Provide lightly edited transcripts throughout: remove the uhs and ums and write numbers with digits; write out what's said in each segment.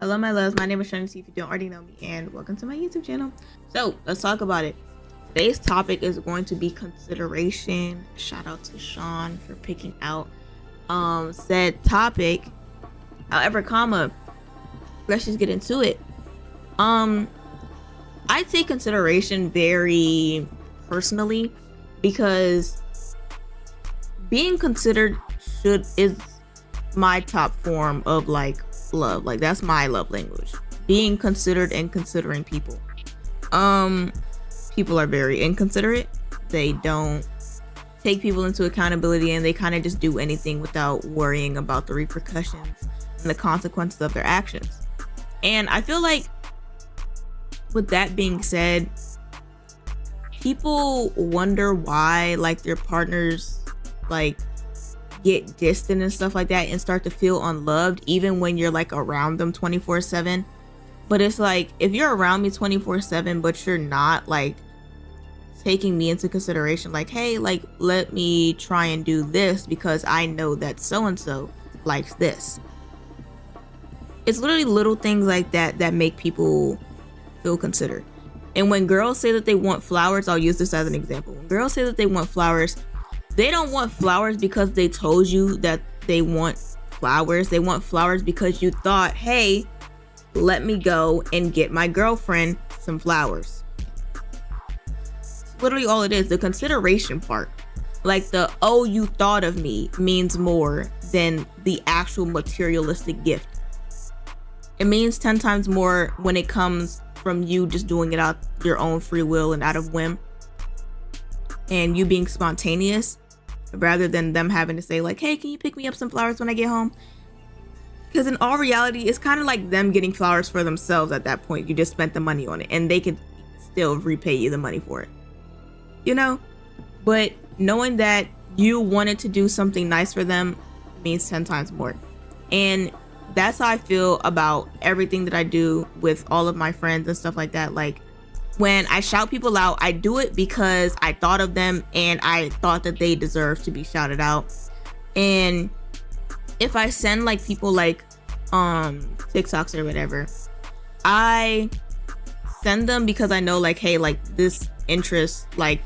Hello, my loves. My name is Shannon, if you don't already know me, and welcome to my YouTube channel. So, let's talk about it. Today's topic is going to be consideration. Shout out to Sean for picking out said topic. However, let's just get into it. I take consideration very personally because being considered is my top form of like love. Like, that's my love language, being considered and considering people. People are very inconsiderate. They don't take people into accountability, and they kind of just do anything without worrying about the repercussions and the consequences of their actions. And I feel like, with that being said, people wonder why like their partners like get distant and stuff like that and start to feel unloved even when you're like around them 24/7. But it's like, if you're around me 24/7 but you're not like taking me into consideration, like, hey, like, let me try and do this because I know that so and so likes this. It's literally little things like that that make people feel considered. And when girls say that they want flowers, I'll use this as an example. When girls say that they want flowers, they don't want flowers because they told you that they want flowers. They want flowers because you thought, hey, let me go and get my girlfriend some flowers. It's literally all it is. The consideration part, like the, oh, you thought of me, means more than the actual materialistic gift. It means 10 times more when it comes from you just doing it out your own free will and out of whim, and you being spontaneous, rather than them having to say like, hey, can you pick me up some flowers when I get home? Because in all reality, it's kind of like them getting flowers for themselves at that point. You just spent the money on it, and they could still repay you the money for it, you know? But knowing that you wanted to do something nice for them means 10 times more. And that's how I feel about everything that I do with all of my friends and stuff like that. Like, when I shout people out, I do it because I thought of them and I thought that they deserve to be shouted out. And if I send like people like TikToks or whatever, I send them because I know like, hey, like this interest, like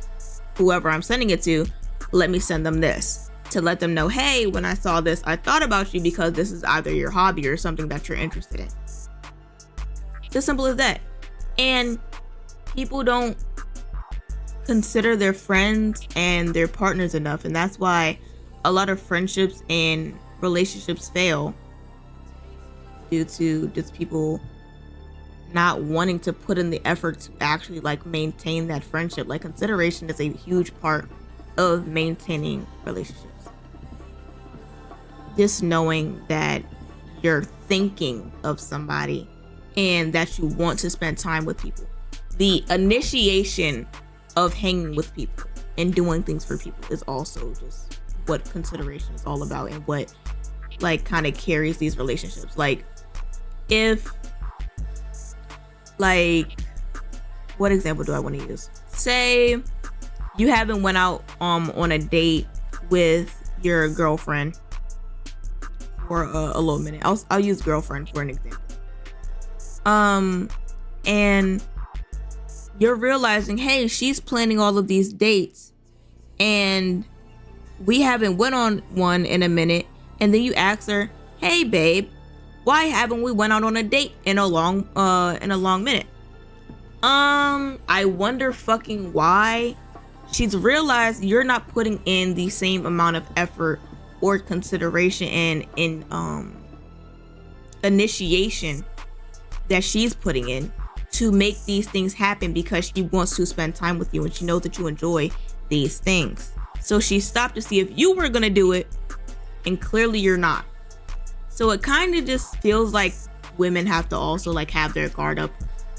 whoever I'm sending it to, let me send them this to let them know, hey, when I saw this, I thought about you because this is either your hobby or something that you're interested in. It's as simple as that. And people don't consider their friends and their partners enough, and that's why a lot of friendships and relationships fail, due to just people not wanting to put in the effort to actually like maintain that friendship. Like, consideration is a huge part of maintaining relationships. Just knowing that you're thinking of somebody and that you want to spend time with people. The initiation of hanging with people and doing things for people is also just what consideration is all about, and what like kind of carries these relationships. Like, if like, what example do I want to use? Say you haven't went out on a date with your girlfriend for a little minute. I'll use girlfriend for an example. And you're realizing, hey, she's planning all of these dates and we haven't went on one in a minute. And then you ask her, hey babe, why haven't we went out on a date in a long minute? I wonder fucking why. She's realized you're not putting in the same amount of effort or consideration and initiation that she's putting in to make these things happen, because she wants to spend time with you and she knows that you enjoy these things. So she stopped to see if you were gonna do it, and clearly you're not. So it kind of just feels like women have to also like have their guard up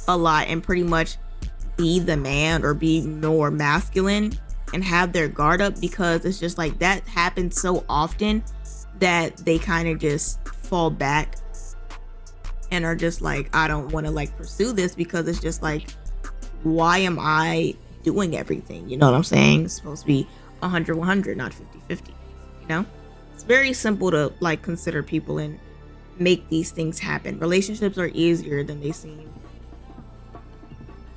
a lot and pretty much be the man or be more masculine and have their guard up, because it's just like that happens so often that they kind of just fall back and are just like, I don't want to like pursue this, because it's just like, why am I doing everything? You know what I'm saying? It's supposed to be 100-100, not 50-50, you know? It's very simple to like consider people and make these things happen. Relationships are easier than they seem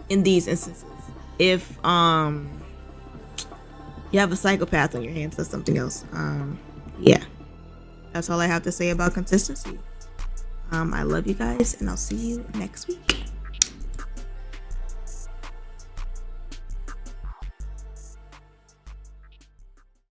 in these instances. If you have a psychopath on your hands, that's something else. Yeah, that's all I have to say about consistency. I love you guys, and I'll see you next week.